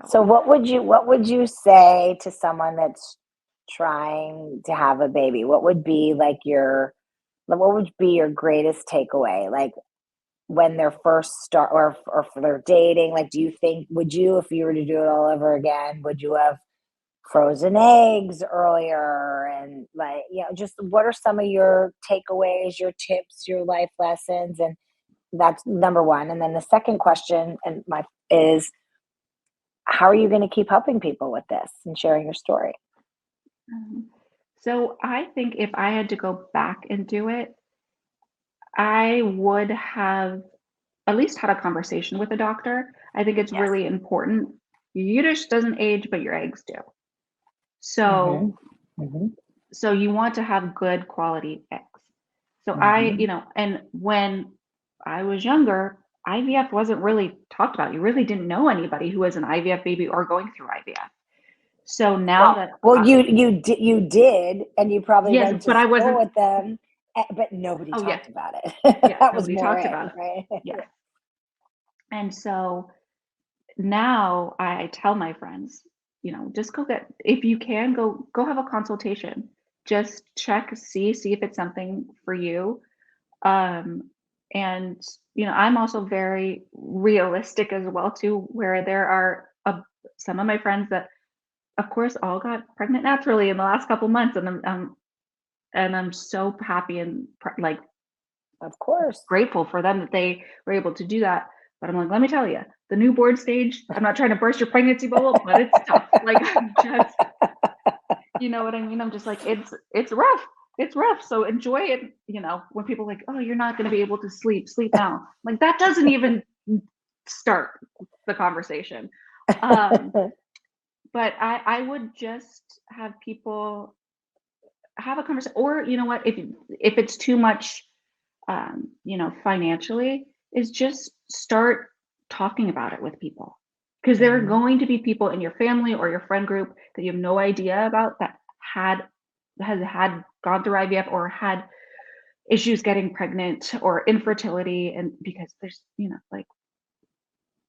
So So what would you say to someone that's trying to have a baby? What would be your greatest takeaway? Like when they're first start or for their dating, like do you think would you if you were to do it all over again, would you have frozen eggs earlier and like just what are some of your takeaways, your tips, your life lessons? And that's number one. And then the second question and my is how are you going to keep helping people with this and sharing your story? um, so I think if I had to go back and do it, I would have at least had a conversation with a doctor. I think it's Yes. really important. Your uterus doesn't age, but your eggs do. So Mhm. Mhm. so you want to have good quality eggs. So Mhm. and when I was younger, IVF wasn't really talked about. You really didn't know anybody who was an IVF baby or going through IVF. So now Well, that well, you did, and you probably yes, went to but I school wasn't. with them, but nobody Oh yeah, talked about it. yeah. That was Nobody more talked it, about it. right? Yes, Yeah. and so now I tell my friends, just go get if you can go have a consultation. Just check, see if it's something for you. Um, and I'm also very realistic as well too, where there are some of my friends that, of course, all got pregnant naturally in the last couple months, and I'm so happy and like Of course. grateful for them that they were able to do that. But I'm like, let me tell you, the newborn stage. I'm not trying to burst your pregnancy bubble, but it's tough. Like I'm just, you know what I mean? I'm just like, it's rough. It's rough. So enjoy it. When people are like, oh, you're not going to be able to sleep now. Like that doesn't even start the conversation. Um, but I would just have people have a conversation, or you know what, if it's too much, financially, is just start talking about it with people. Because there are Mhm. going to be people in your family or your friend group that you have no idea about that had gone through IVF or had issues getting pregnant or infertility, and because there's like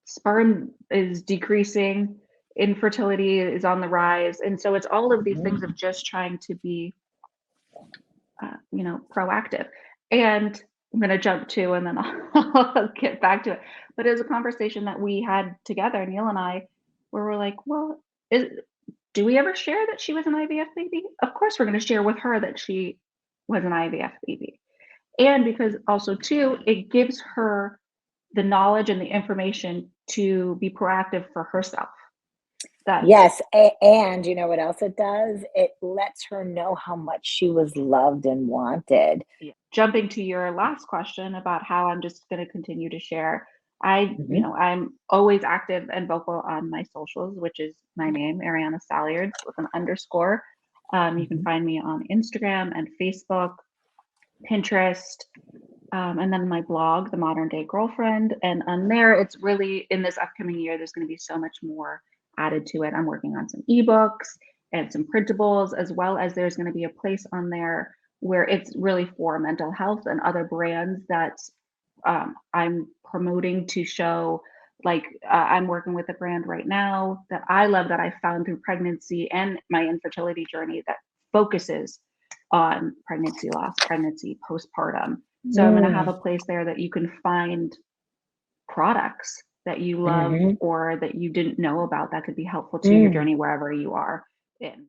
sperm is decreasing, infertility is on the rise, and so it's all of these Mhm. things of just trying to be proactive. And I'm going to jump to, and then I'll get back to it. But it was a conversation that we had together, Neil and I, where we're like, well, is, do we ever share that she was an IVF baby? Of course, we're going to share with her that she was an IVF baby. And because also, too, it gives her the knowledge and the information to be proactive for herself. That Yes, and you know what else it does? It lets her know how much she was loved and wanted. Yeah. Jumping to your last question about how I'm just going to continue to share, Mhm. I'm always active and vocal on my socials, which is my name, Arianna Salliards with an underscore. You can Mhm. find me on Instagram and Facebook, Pinterest, and then my blog, The Modern Day Girlfriend. And on there, it's really in this upcoming year, there's going to be so much more added to it. I'm working on some ebooks and some printables, as well as there's going to be a place on there where it's really for mental health and other brands that I'm promoting to show. Like I'm working with a brand right now that I love that I found through pregnancy and my infertility journey that focuses on pregnancy loss, pregnancy, postpartum. So I'm going to have Mm. a place there that you can find products that you love Mhm. or that you didn't know about that could be helpful to your Mm. journey wherever you are in.